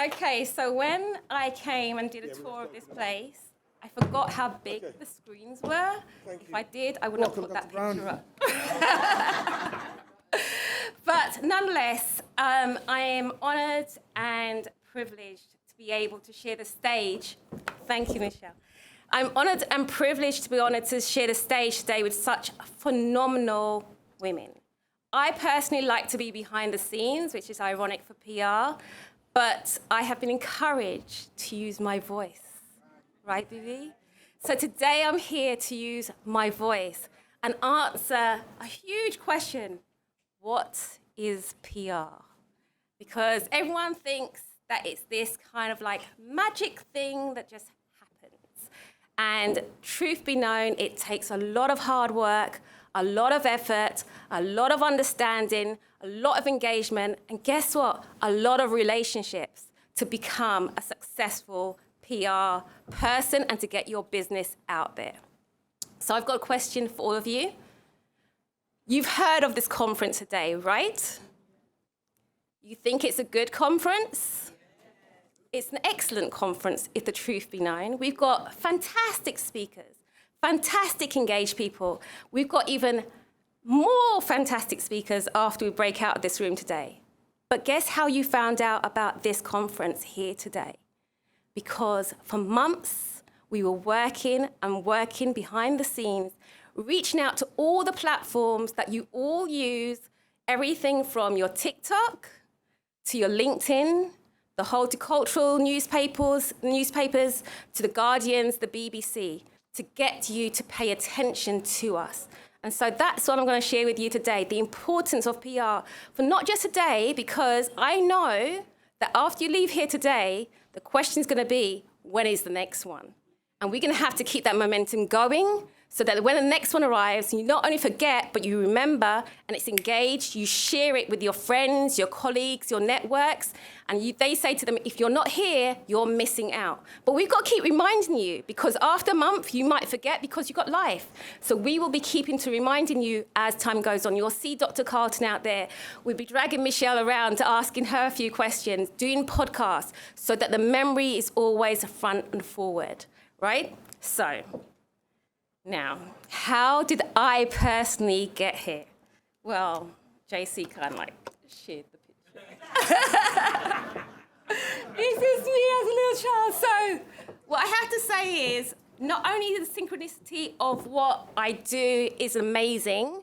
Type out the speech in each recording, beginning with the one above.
Okay, so when I came and did a tour of this place, I forgot how big the screens were. If I did, I would not put that picture up. But nonetheless, I am honoured and privileged to be able to share the stage. Thank you, Michelle. I'm honoured and privileged to be honoured to share the stage today with such phenomenal women. I personally like to be behind the scenes, which is ironic for PR, but I have been encouraged to use my voice. Right, Vivi? So today I'm here to use my voice and answer a huge question. What is PR? Because everyone thinks that it's this kind of like magic thing that just happens. And truth be known, it takes a lot of hard work, a lot of effort, a lot of understanding, a lot of engagement, and guess what? A lot of relationships to become a successful PR person and to get your business out there. So I've got a question for all of you. You've heard of this conference today, right? You think it's a good conference? It's an excellent conference, if the truth be known. We've got fantastic speakers, fantastic engaged people. We've got even more fantastic speakers after we break out of this room today. But guess how you found out about this conference here today? Because for months, we were working behind the scenes, reaching out to all the platforms that you all use, everything from your TikTok to your LinkedIn, the horticultural newspapers, to the Guardians, the BBC, to get you to pay attention to us. And so that's what I'm going to share with you today, the importance of PR for not just today, because I know that after you leave here today, the question's going to be, when is the next one? And we're going to have to keep that momentum going so that when the next one arrives, you not only forget, but you remember, and it's engaged, you share it with your friends, your colleagues, your networks, and they say to them, if you're not here, you're missing out. But we've got to keep reminding you, because after a month, you might forget because you've got life. So we will be keeping to reminding you as time goes on. You'll see Dr. Carlton out there. We'll be dragging Michelle around to asking her a few questions, doing podcasts, so that the memory is always front and forward, right? So, now, how did I personally get here? Well, JC kind of like shared the picture. This is me as a little child. So what I have to say is, not only the synchronicity of what I do is amazing,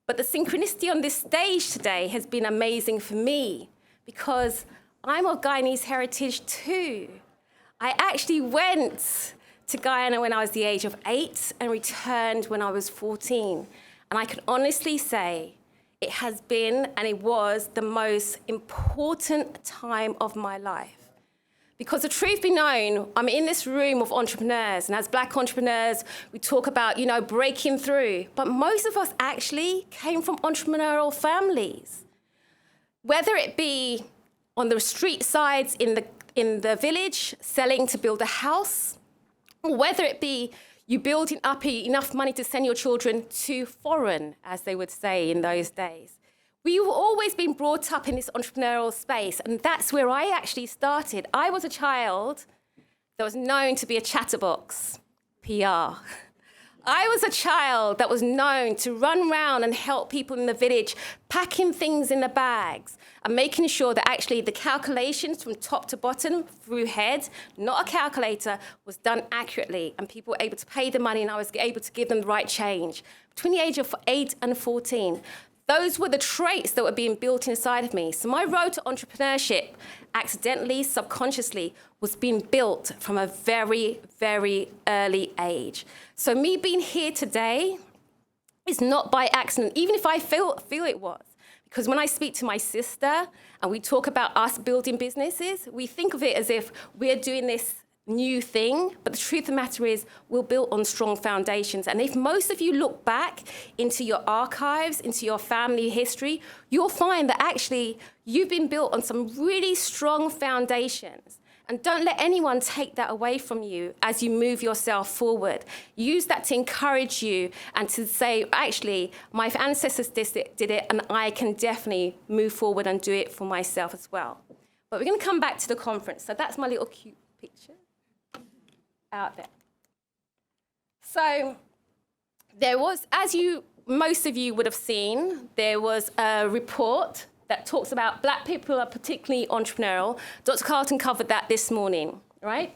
but the synchronicity on this stage today has been amazing for me because I'm of Guyanese heritage too. I actually went to Guyana when I was the age of 8 and returned when I was 14. And I can honestly say it has been and it was the most important time of my life. Because the truth be known, I'm in this room of entrepreneurs, and as Black entrepreneurs, we talk about, breaking through. But most of us actually came from entrepreneurial families. Whether it be on the street sides in the village, selling to build a house, or whether it be you building up enough money to send your children to foreign, as they would say in those days. We've always been brought up in this entrepreneurial space, and that's where I actually started. I was a child that was known to be a chatterbox, PR. I was a child that was known to run around and help people in the village, packing things in the bags and making sure that actually the calculations from top to bottom through head, not a calculator, was done accurately and people were able to pay the money and I was able to give them the right change. Between the age of 8 and 14, those were the traits that were being built inside of me. So my road to entrepreneurship, accidentally, subconsciously, was being built from a very, very early age. So me being here today is not by accident, even if I feel it was. Because when I speak to my sister and we talk about us building businesses, we think of it as if we're doing this new thing, but the truth of the matter is we're built on strong foundations. And if most of you look back into your archives, into your family history, you'll find that actually you've been built on some really strong foundations. And don't let anyone take that away from you as you move yourself forward. Use that to encourage you and to say, actually, my ancestors did it, and I can definitely move forward and do it for myself as well. But we're going to come back to the conference. So that's my little cute picture out there. So there was, as most of you would have seen, there was a report that talks about black people are particularly entrepreneurial. Dr. Carlton covered that this morning, right?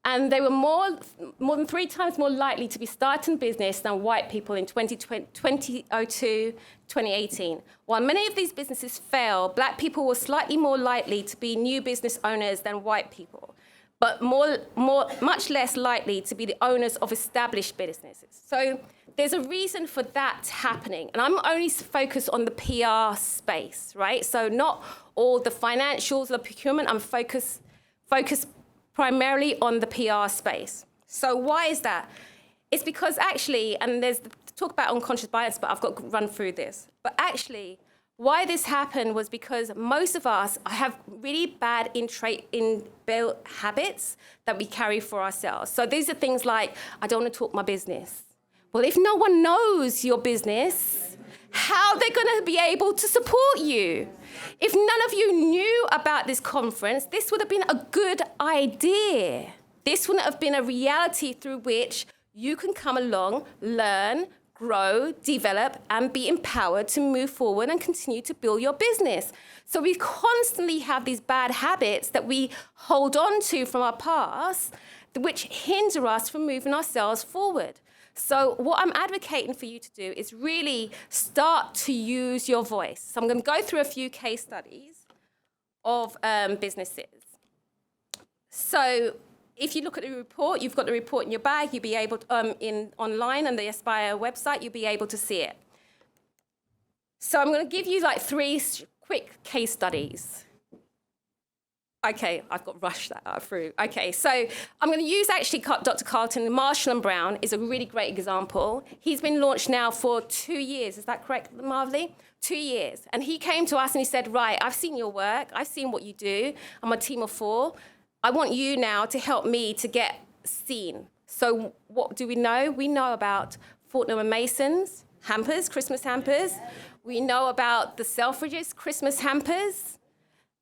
And they were more than 3 times more likely to be starting business than white people in 2002, 2018. While many of these businesses fail, black people were slightly more likely to be new business owners than white people, but much less likely to be the owners of established businesses. So there's a reason for that happening. And I'm only focused on the PR space, right? So not all the financials, the procurement, I'm focused primarily on the PR space. So why is that? It's because actually, and there's talk about unconscious bias, but I've got to run through this. But actually, why this happened was because most of us have really bad inbuilt habits that we carry for ourselves. So these are things like, I don't want to talk my business. Well, if no one knows your business, how are they going to be able to support you? If none of you knew about this conference, this would have been a good idea. This wouldn't have been a reality through which you can come along, learn, grow, develop, and be empowered to move forward and continue to build your business. So we constantly have these bad habits that we hold on to from our past, which hinder us from moving ourselves forward. So what I'm advocating for you to do is really start to use your voice. So I'm going to go through a few case studies of businesses. So if you look at the report, you've got the report in your bag. You'll be able to, online on the Aspire website, you'll be able to see it. So I'm going to give you like 3 quick case studies. Okay, I've got to rush that through. Okay, so I'm going to use actually Dr. Carlton. Marshall & Brown is a really great example. He's been launched now for 2 years. Is that correct, Marvely? 2 years. And he came to us and he said, right, I've seen your work. I've seen what you do. I'm a team of 4. I want you now to help me to get seen. So what do we know? We know about Fortnum & Mason's hampers, Christmas hampers. We know about the Selfridges Christmas hampers.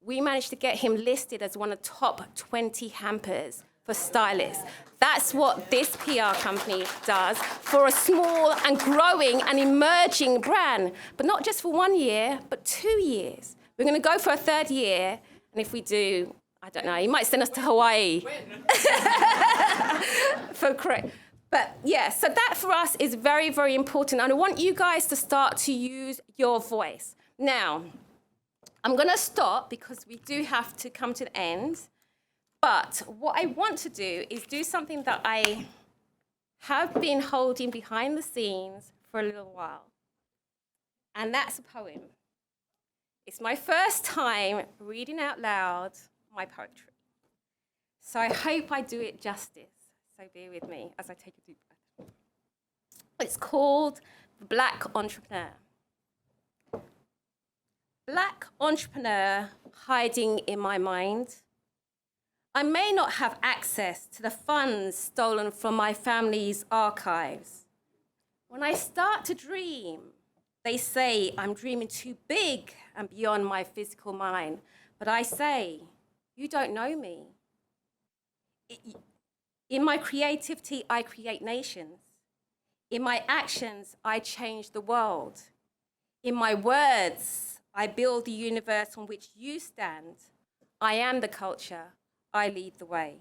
We managed to get him listed as one of the top 20 hampers for stylists. That's what this PR company does for a small and growing and emerging brand, but not just for 1 year, but 2 years. We're going to go for a 3rd year, and if we do, I don't know, he might send us to Hawaii. For correct. But yeah, so that for us is very, very important. And I want you guys to start to use your voice. Now, I'm going to stop because we do have to come to the end. But what I want to do is do something that I have been holding behind the scenes for a little while. And that's a poem. It's my first time reading out loud my poetry. So I hope I do it justice. So bear with me as I take a deep breath. It's called Black Entrepreneur. Black entrepreneur hiding in my mind. I may not have access to the funds stolen from my family's archives. When I start to dream, they say I'm dreaming too big and beyond my physical mind. But I say, you don't know me. In my creativity, I create nations. In my actions, I change the world. In my words, I build the universe on which you stand. I am the culture. I lead the way.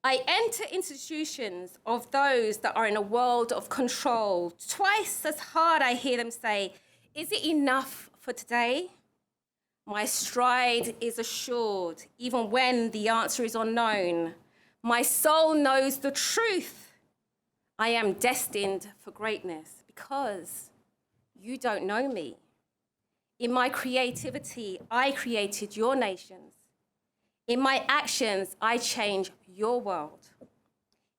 I enter institutions of those that are in a world of control. Twice as hard I hear them say, is it enough for today? My stride is assured, even when the answer is unknown. My soul knows the truth. I am destined for greatness because you don't know me. In my creativity, I created your nations. In my actions, I change your world.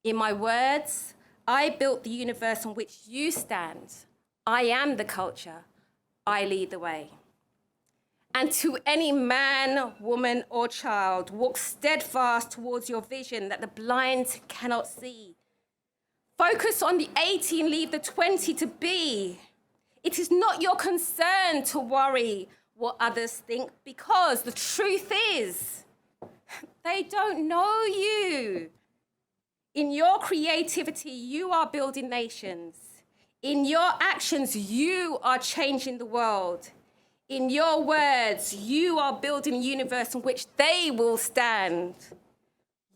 In my words, I built the universe on which you stand. I am the culture. I lead the way. And to any man, woman, or child, walk steadfast towards your vision that the blind cannot see. Focus on the 18, leave the 20 to be. It is not your concern to worry what others think, because the truth is, they don't know you. In your creativity, you are building nations. In your actions, you are changing the world. In your words, you are building a universe in which they will stand.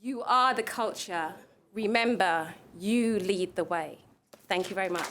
You are the culture. Remember, you lead the way. Thank you very much.